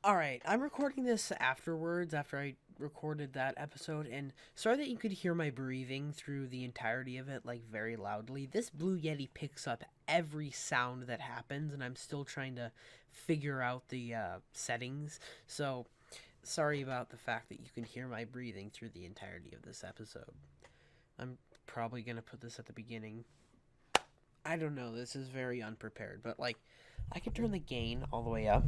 Alright, I'm recording this afterwards, after I recorded that episode, and sorry that you could hear my breathing through the entirety of it, like, very loudly. This Blue Yeti picks up every sound that happens, and I'm still trying to figure out the settings, so sorry about the fact that you can hear my breathing through the entirety of this episode. I'm probably gonna put this at the beginning. I don't know, this is very unprepared, but, like, I could turn the gain all the way up.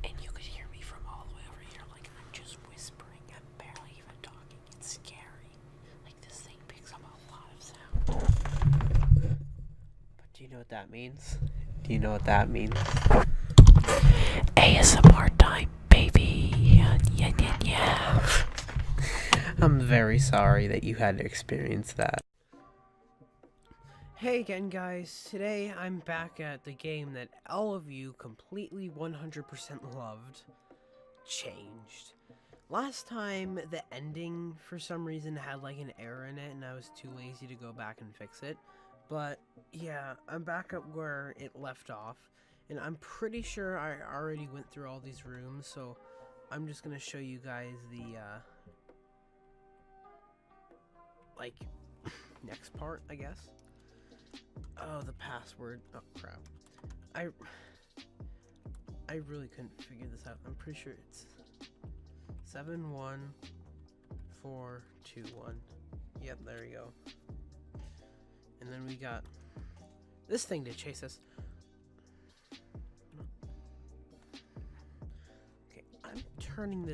And you could hear me from all the way over here, like I'm just whispering. I'm barely even talking. It's scary. Like this thing picks up a lot of sound. But do you know what that means? Do you know what that means? ASMR time, baby. Yeah, yeah, yeah. I'm very sorry that you had to experience that. Hey again, guys. Today I'm back at the game that all of you completely 100% loved, Changed. Last time, the ending for some reason had like an error in it and I was too lazy to go back and fix it. But yeah, I'm back up where it left off, and I'm pretty sure I already went through all these rooms, so I'm just gonna show you guys the like next part, I guess. Oh, the password. Oh, crap. I really couldn't figure this out. I'm pretty sure it's 71421. Yep, there we go. And then we got this thing to chase us. Okay, I'm turning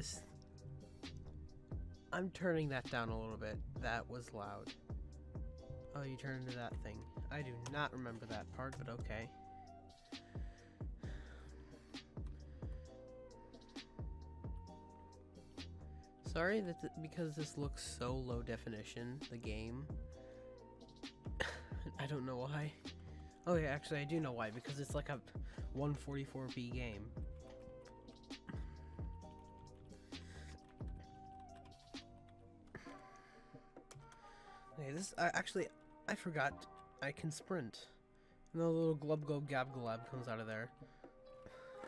that down a little bit. That was loud. Oh, you turn into that thing. I do not remember that part, but okay. Sorry that because this looks so low definition, the game. I don't know why. Oh yeah, actually I do know why, because it's like a 144p game. Okay, this actually I forgot I can sprint. And the little glub glub gab glab comes out of there.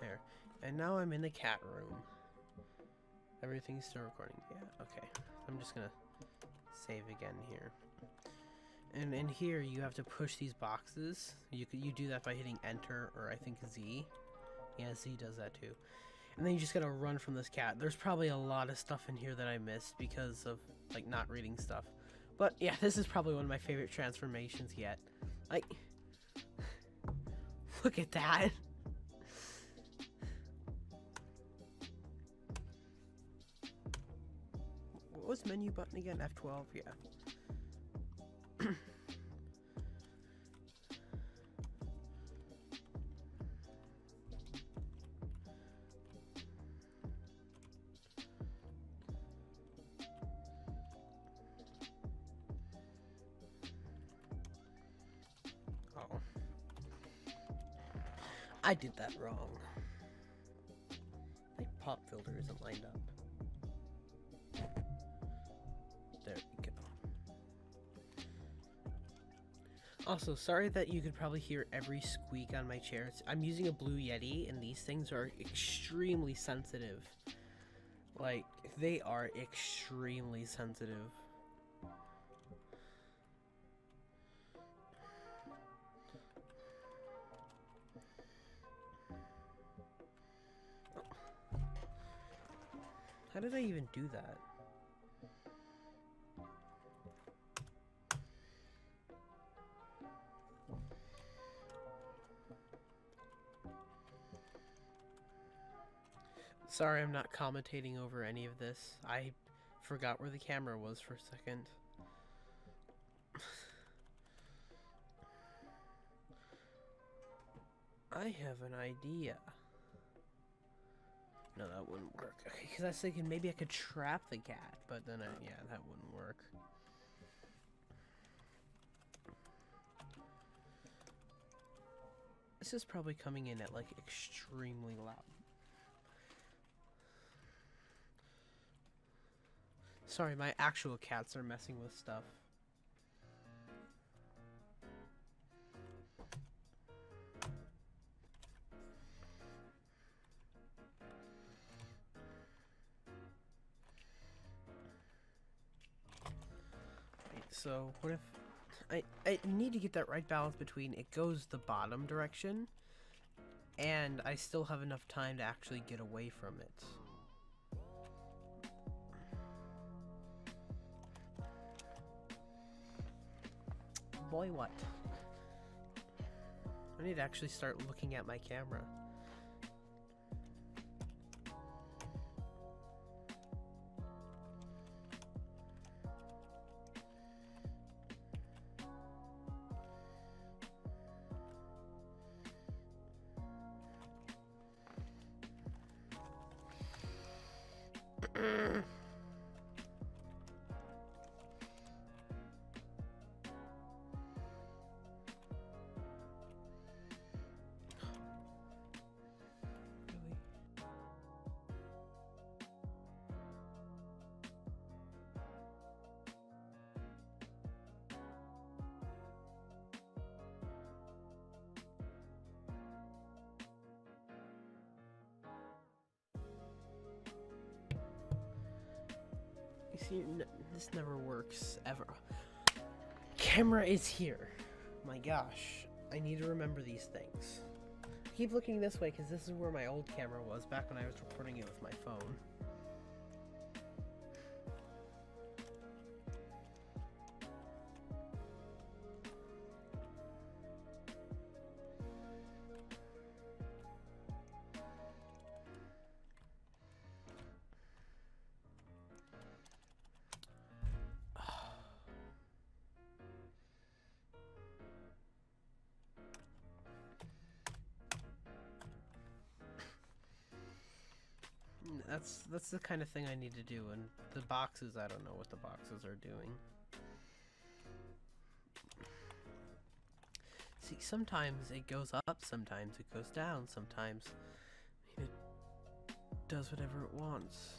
There. And now I'm in the cat room. Everything's still recording. Yeah, okay. I'm just gonna save again here. And in here you have to push these boxes. You do that by hitting enter, or I think Z. Yeah, Z does that too. And then you just gotta run from this cat. There's probably a lot of stuff in here that I missed because of like not reading stuff. But yeah, this is probably one of my favorite transformations yet. Like, look at that. What was menu button again? F12, yeah. Oh. I did that wrong. My pop filter isn't lined up. There we go. Also, sorry that you could probably hear every squeak on my chair. I'm using a Blue Yeti, and these things are extremely sensitive. Like, they are extremely sensitive. How did I even do that? Sorry, I'm not commentating over any of this. I forgot where the camera was for a second. I have an idea. No, that wouldn't work. Okay, because I was thinking maybe I could trap the cat, but then yeah, that wouldn't work. This is probably coming in at like extremely loud. Sorry, my actual cats are messing with stuff. So what if I need to get that right balance between it goes the bottom direction and I still have enough time to actually get away from it. Boy, what? I need to actually start looking at my camera. You see, this never works, ever. Camera is here. My gosh, I need to remember these things. I keep looking this way because this is where my old camera was back when I was recording it with my phone. That's the kind of thing I need to do, and the boxes, I don't know what the boxes are doing. See, sometimes it goes up, sometimes it goes down, sometimes it does whatever it wants.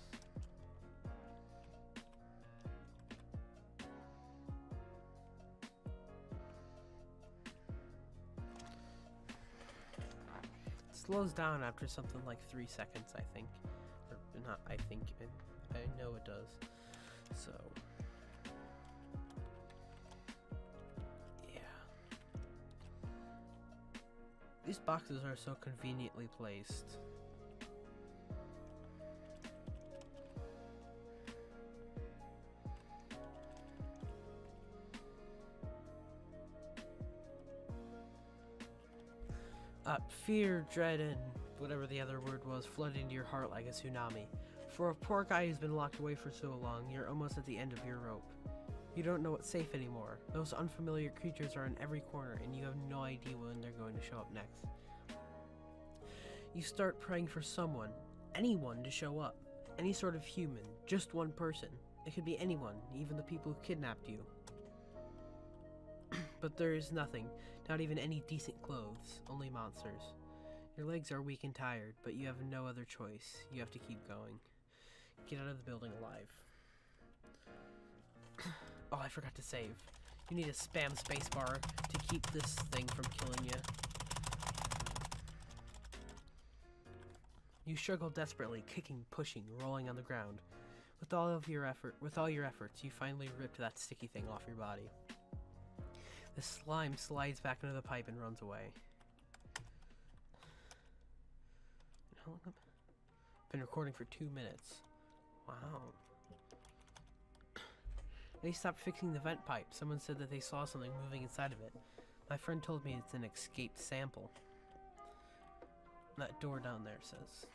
It slows down after something like 3 seconds, I think. Not I think, I know it does. So yeah, these boxes are so conveniently placed. Fear, dread, and whatever the other word was flooded into your heart like a tsunami. For a poor guy who's been locked away for so long, you're almost at the end of your rope. You don't know what's safe anymore. Those unfamiliar creatures are in every corner, and you have no idea when they're going to show up next. You start praying for someone, anyone, to show up. Any sort of human, just one person. It could be anyone, even the people who kidnapped you. But there is nothing, not even any decent clothes, only monsters. Your legs are weak and tired, but you have no other choice. You have to keep going. Get out of the building alive. Oh, I forgot to save. You need to spam spacebar to keep this thing from killing you. You struggle desperately, kicking, pushing, rolling on the ground. With all your efforts, you finally ripped that sticky thing off your body. The slime slides back into the pipe and runs away. Been recording for 2 minutes. Wow. They stopped fixing the vent pipe. Someone said that they saw something moving inside of it. My friend told me it's an escaped sample. That door down there says.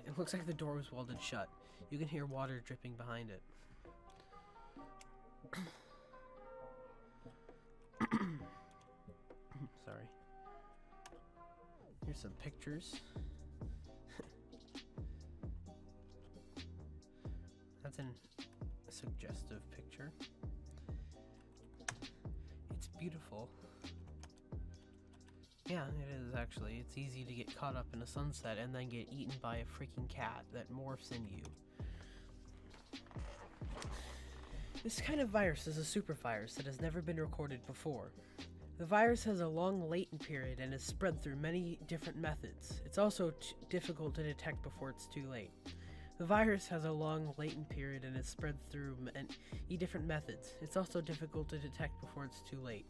It looks like the door was welded shut. You can hear water dripping behind it. Sorry. Here's some pictures. That's a suggestive picture. It's beautiful. Yeah, it is actually. It's easy to get caught up in a sunset and then get eaten by a freaking cat that morphs into you. This kind of virus is a super virus that has never been recorded before. The virus has a long latent period and is spread through many different methods. It's also difficult to detect before it's too late. The virus has a long latent period and is spread through many different methods. It's also difficult to detect before it's too late.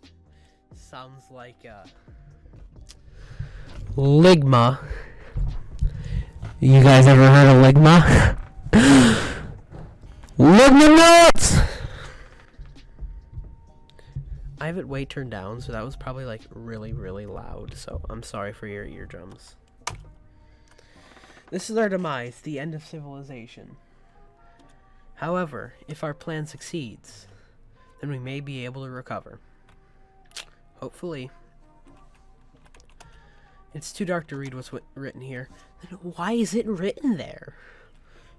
Sounds like Ligma. You guys ever heard of Ligma? Ligma nuts! I have it way turned down, so that was probably like really, really loud. So I'm sorry for your eardrums. This is our demise, the end of civilization. However, if our plan succeeds, then we may be able to recover. Hopefully. It's too dark to read what's written here. Then why is it written there?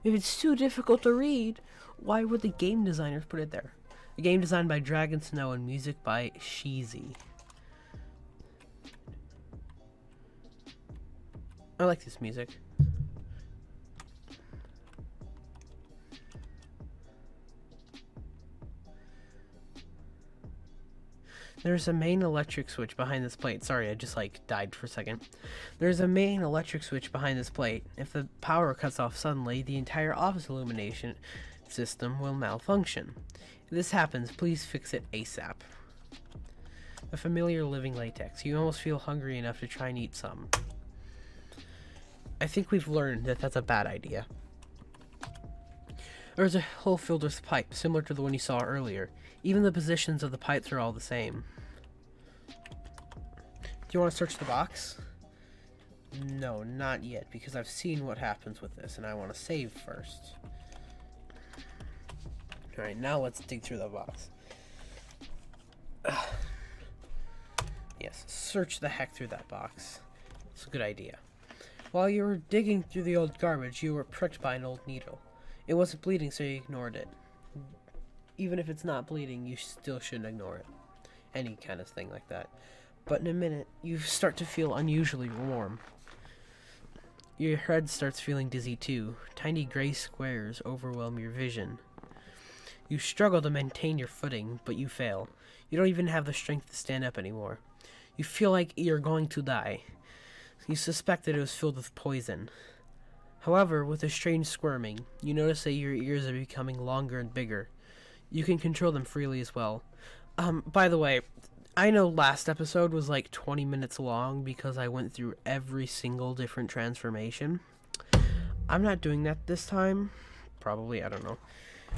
If it's too difficult to read, why would the game designers put it there? A game designed by Dragon Snow and music by Sheezy. I like this music. There's a main electric switch behind this plate. Sorry, I just like died for a second. There's a main electric switch behind this plate. If the power cuts off suddenly, the entire office illumination system will malfunction. If this happens, please fix it ASAP. A familiar living latex. You almost feel hungry enough to try and eat some. I think we've learned that that's a bad idea. There's a hole filled with pipe, similar to the one you saw earlier. Even the positions of the pipes are all the same. Do you want to search the box? No, not yet, because I've seen what happens with this, and I want to save first. Alright, now let's dig through the box. Yes, search the heck through that box. It's a good idea. While you were digging through the old garbage, you were pricked by an old needle. It wasn't bleeding, so you ignored it. Even if it's not bleeding, you still shouldn't ignore it. Any kind of thing like that. But in a minute, you start to feel unusually warm. Your head starts feeling dizzy too. Tiny gray squares overwhelm your vision. You struggle to maintain your footing, but you fail. You don't even have the strength to stand up anymore. You feel like you're going to die. You suspect that it was filled with poison. However, with a strange squirming, you notice that your ears are becoming longer and bigger. You can control them freely as well. By the way, I know last episode was like 20 minutes long because I went through every single different transformation. I'm not doing that this time. Probably, I don't know.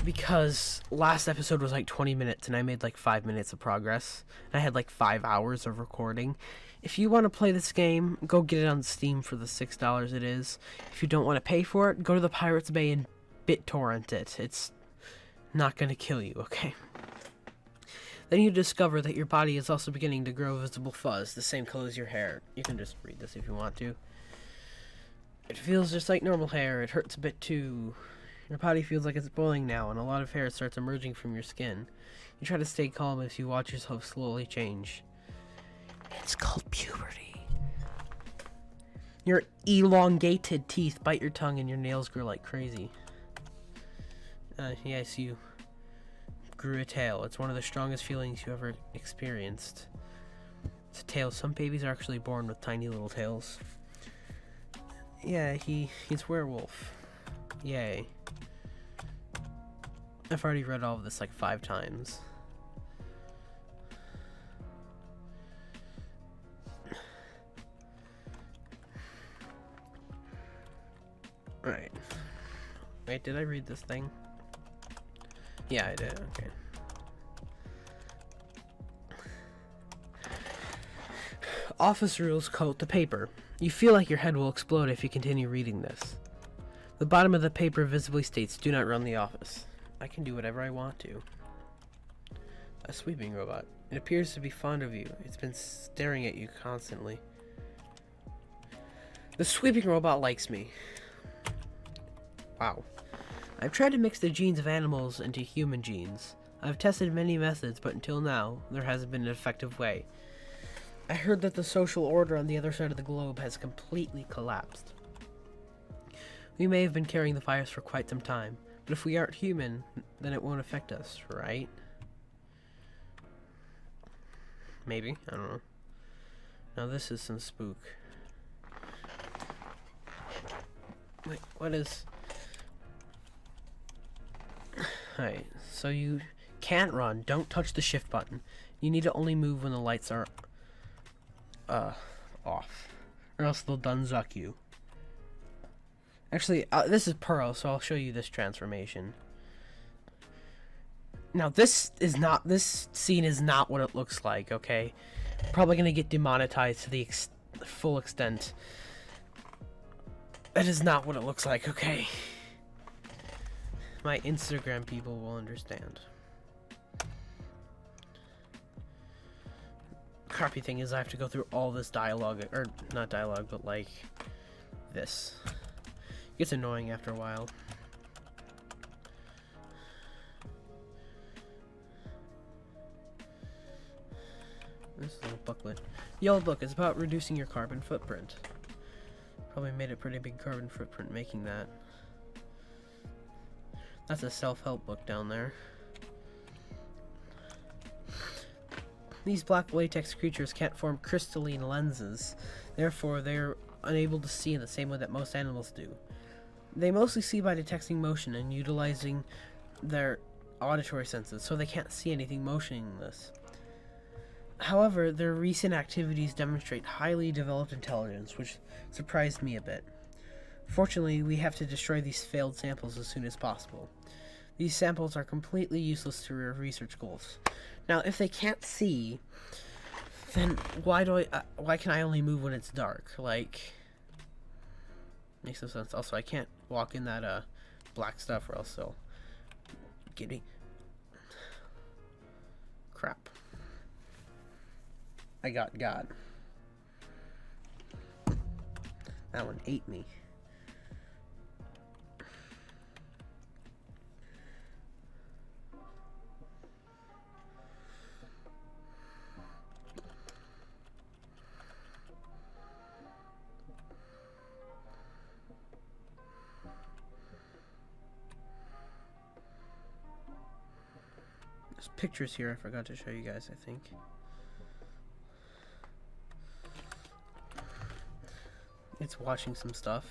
Because last episode was like 20 minutes and I made like 5 minutes of progress. And I had like 5 hours of recording. If you want to play this game, go get it on Steam for the $6 it is. If you don't want to pay for it, go to the Pirates Bay and BitTorrent it. It's not going to kill you, okay? Then you discover that your body is also beginning to grow visible fuzz, the same color as your hair. You can just read this if you want to. It feels just like normal hair. It hurts a bit too. Your body feels like it's boiling now, and a lot of hair starts emerging from your skin. You try to stay calm as you watch yourself slowly change. It's called puberty. Your elongated teeth bite your tongue and your nails grow like crazy. Yes, you grew a tail. It's one of the strongest feelings you ever experienced. It's a tail. Some babies are actually born with tiny little tails. Yeah, he's werewolf. Yay. I've already read all of this like 5 times. Right. Wait, did I read this thing? Yeah, I did. Okay. Office rules coat the paper. You feel like your head will explode if you continue reading this. The bottom of the paper visibly states, "Do not run the office." I can do whatever I want to. A sweeping robot. It appears to be fond of you. It's been staring at you constantly. The sweeping robot likes me. Wow. I've tried to mix the genes of animals into human genes. I've tested many methods, but until now, there hasn't been an effective way. I heard that the social order on the other side of the globe has completely collapsed. We may have been carrying the virus for quite some time, but if we aren't human, then it won't affect us, right? Maybe, I don't know. Now this is some spook. Wait, what is... Alright, so you can't run. Don't touch the shift button. You need to only move when the lights are off, or else they'll dunzuck you. Actually, this is Pearl, so I'll show you this transformation. Now, this scene is not what it looks like, okay? Probably gonna get demonetized to the full extent. That is not what it looks like, okay? My Instagram people will understand. Crappy thing is I have to go through all this dialogue, or not dialogue, but like this. It gets annoying after a while. This little booklet. Yellow book is about reducing your carbon footprint. Probably made a pretty big carbon footprint making that. That's a self-help book down there. These black latex creatures can't form crystalline lenses, therefore they're unable to see in the same way that most animals do. They mostly see by detecting motion and utilizing their auditory senses, so they can't see anything motionless. However, their recent activities demonstrate highly developed intelligence, which surprised me a bit. Fortunately, we have to destroy these failed samples as soon as possible. These samples are completely useless to our research goals. Now, if they can't see, then why can I only move when it's dark? Like, makes no sense. Also, I can't walk in that black stuff, or else they'll get me. Crap. I got God. That one ate me. There's pictures here I forgot to show you guys, I think. It's watching some stuff.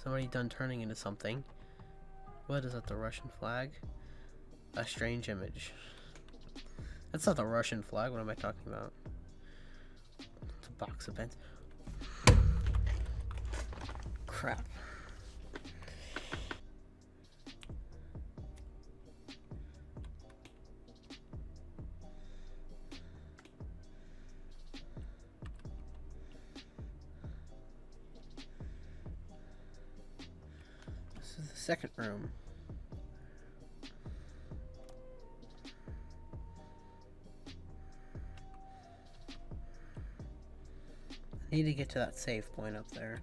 Somebody done turning into something. What is that, the Russian flag? A strange image. That's not the Russian flag, what am I talking about? It's a box of pens. Crap. This is the second room. I need to get to that save point up there.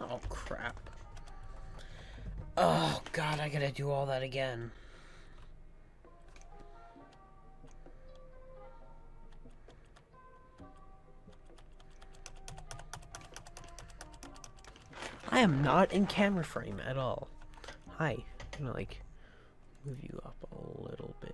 Oh, crap. Oh, God, I gotta do all that again. I am not in camera frame at all. Hi. I'm gonna, like, move you up a little bit.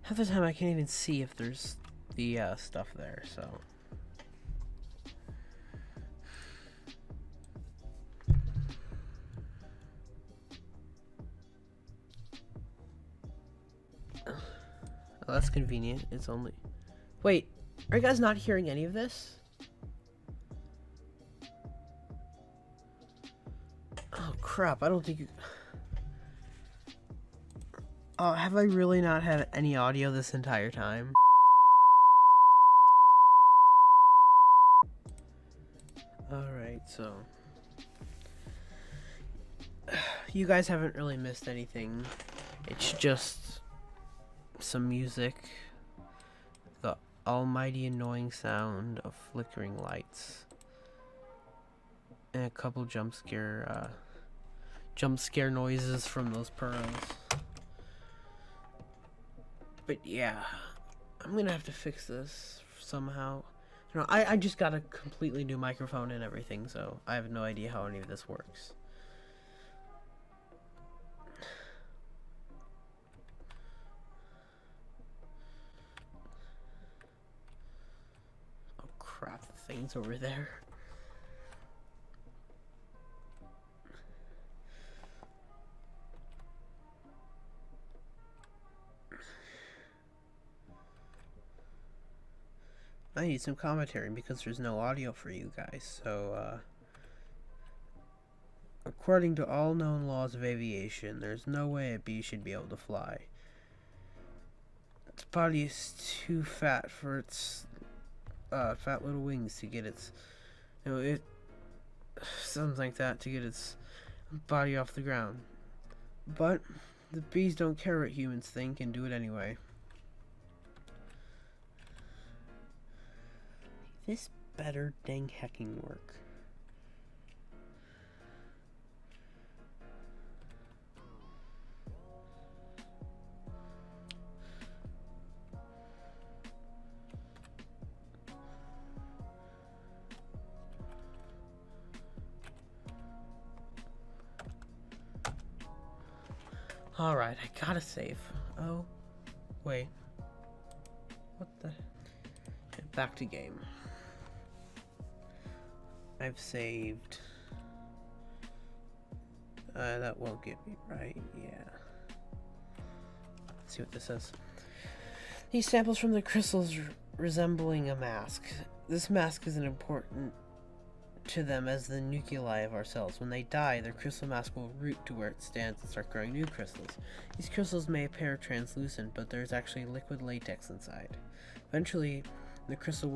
Half the time I can't even see if there's the stuff there, so. Oh, that's convenient. It's only... Wait, are you guys not hearing any of this? Oh crap, I don't think you... Oh, have I really not had any audio this entire time? Alright, so... You guys haven't really missed anything. It's just... some music. The almighty annoying sound of flickering lights. And a couple jump scare noises from those pearls. But yeah, I'm gonna have to fix this somehow. You know, I just got a completely new microphone and everything, so I have no idea how any of this works. Oh crap, the thing's over there. I need some commentary because there's no audio for you guys, so, according to all known laws of aviation, there's no way a bee should be able to fly. Its body is too fat for its, fat little wings to get its, something like that, to get its body off the ground. But the bees don't care what humans think and do it anyway. This better dang hecking work. Alright, I gotta save. Oh, wait. What the? Back to game. I've saved. That won't get me right. Yeah. Let's see what this says. These samples from the crystals resembling a mask. This mask is important to them as the nuclei of our cells. When they die, their crystal mask will root to where it stands and start growing new crystals. These crystals may appear translucent, but there's actually liquid latex inside. Eventually, the crystal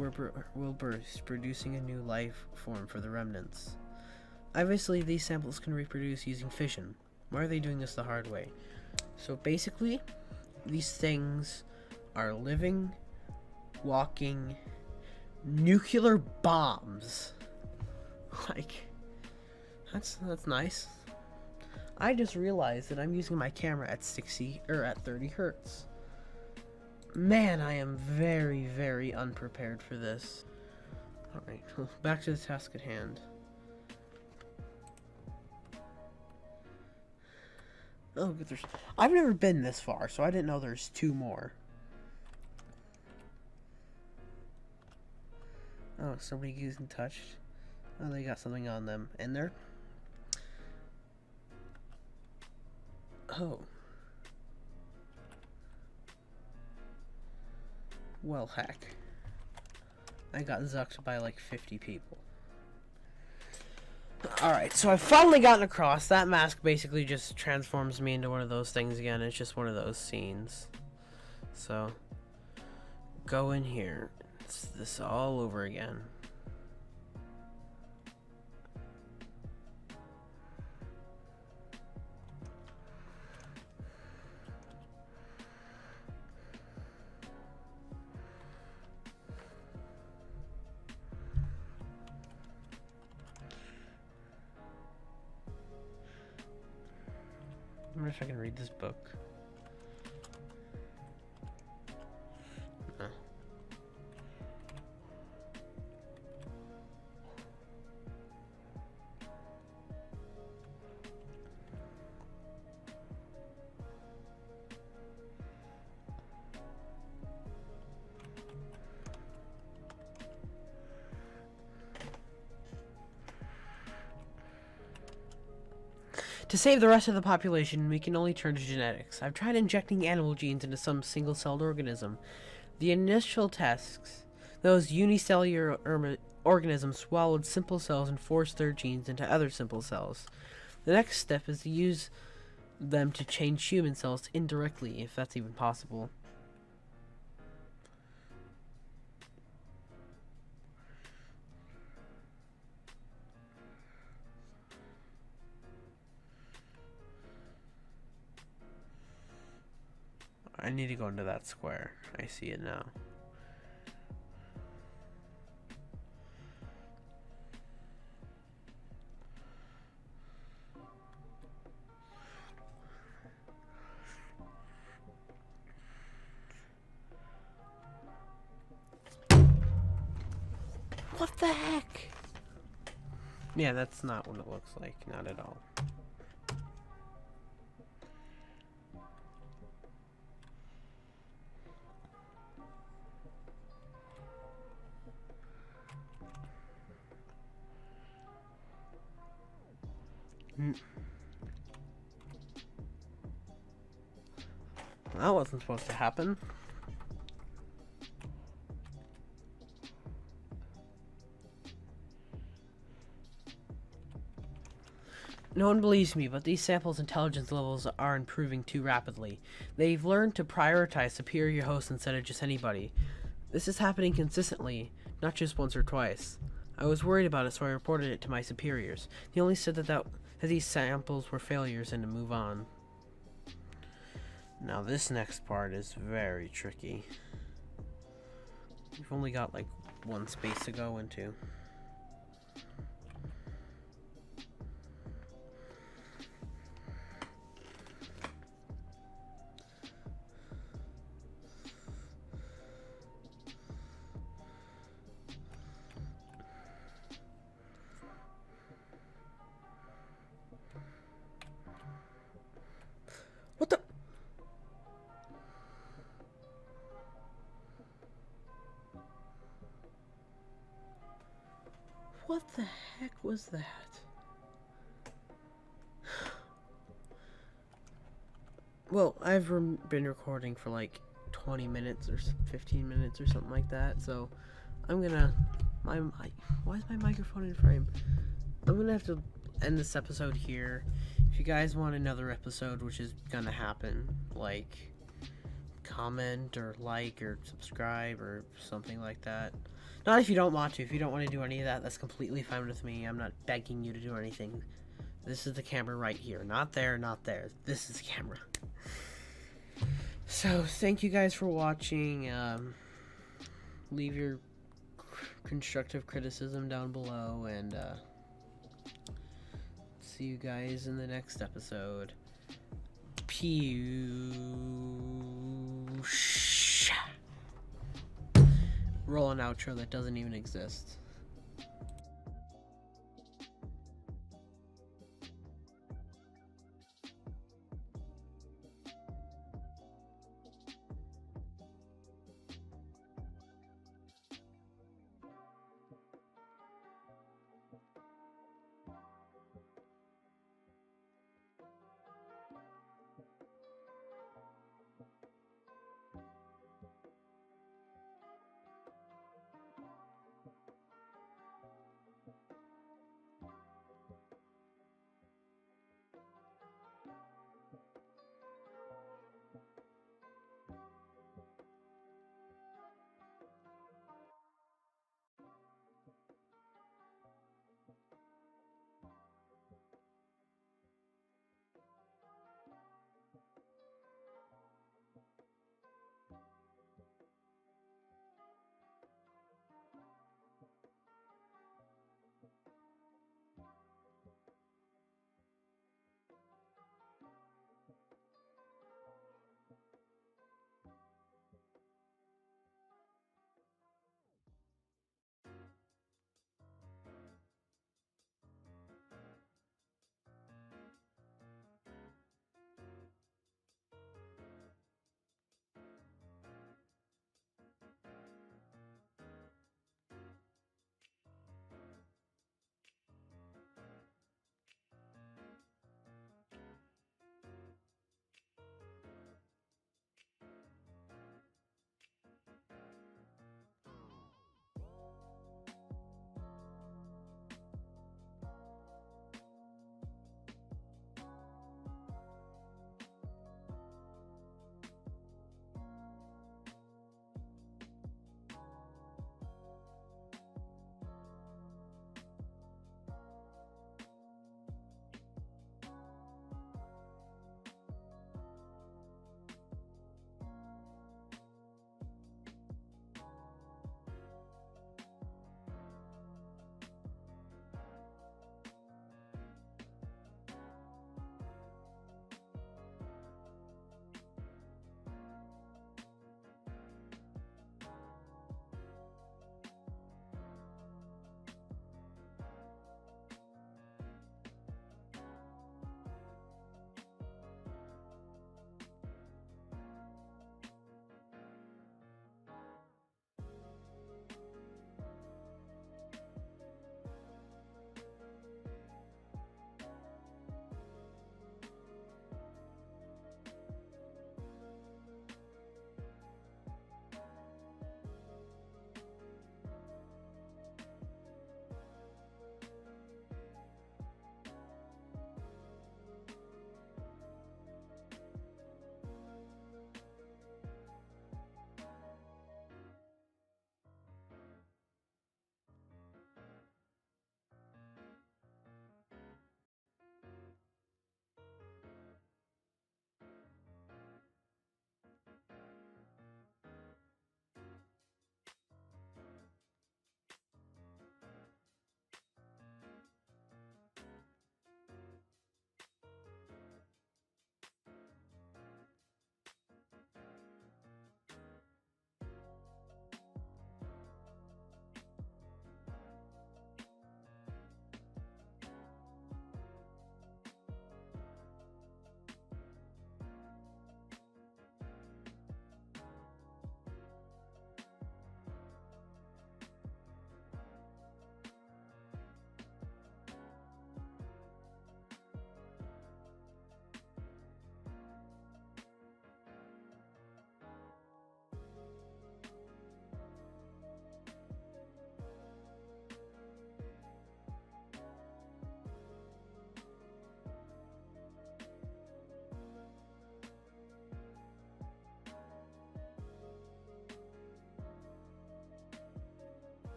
will burst, producing a new life form for the remnants. Obviously, these samples can reproduce using fission. Why are they doing this the hard way? So basically, these things are living, walking, nuclear bombs. Like, that's nice. I just realized that I'm using my camera at 30 hertz. Man, I am very, very unprepared for this. Alright, back to the task at hand. Oh, but I've never been this far, so I didn't know there's 2 more. Oh, somebody getting touched. Oh, they got something on them. In there? Oh. Well, heck. I got zucked by like 50 people. Alright, so I've finally gotten across. That mask basically just transforms me into one of those things again. It's just one of those scenes. So, go in here. It's this all over again. I wonder if I can read this book. No. To save the rest of the population, we can only turn to genetics. I've tried injecting animal genes into some single-celled organism. The initial tests, those unicellular organisms swallowed simple cells and forced their genes into other simple cells. The next step is to use them to change human cells indirectly, if that's even possible. I need to go into that square. I see it now. the heck? Yeah, that's not what it looks like. Not at all. That wasn't supposed to happen. No one believes me, but these samples' intelligence levels are improving too rapidly. They've learned to prioritize superior hosts instead of just anybody. This is happening consistently, not just once or twice. I was worried about it, so I reported it to my superiors. They only said that these samples were failures and to move on. Now this next part is very tricky. We've only got like one space to go into. What the? What the heck was that? Well, I've been recording for like 20 minutes or 15 minutes or something like that, so I'm gonna... why is my microphone in frame? I'm gonna have to end this episode here. If you guys want another episode, which is gonna happen, like, comment or like or subscribe or something like that. Not if you don't want to. If you don't want to do any of that, that's completely fine with me. I'm not begging you to do anything. This is the camera right here. Not there, not there. This is the camera. So, thank you guys for watching. Leave your constructive criticism down below, and see you guys in the next episode. Pew. Roll an outro that doesn't even exist.